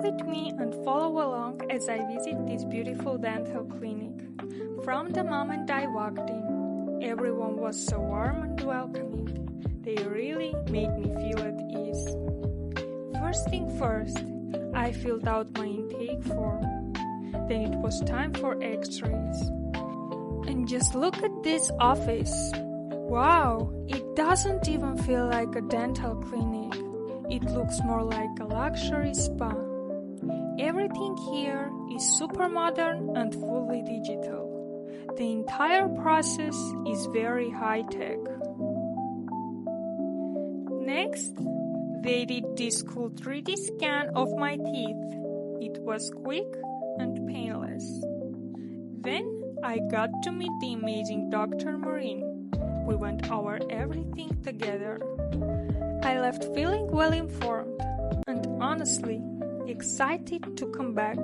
with me and follow along as I visit this beautiful dental clinic. From the moment I walked in, everyone was so warm and welcoming. They really made me feel at ease. First thing first, I filled out my intake form. Then it was time for x-rays. And just look at this office. Wow, it doesn't even feel like a dental clinic. It looks more like a luxury spa. Everything here is super modern and fully digital. The entire process is very high-tech. Next, they did this cool 3D scan of my teeth. It was quick and painless. Then I got to meet the amazing Dr. Maureen. We went over everything together. I left feeling well informed and honestly excited to come back.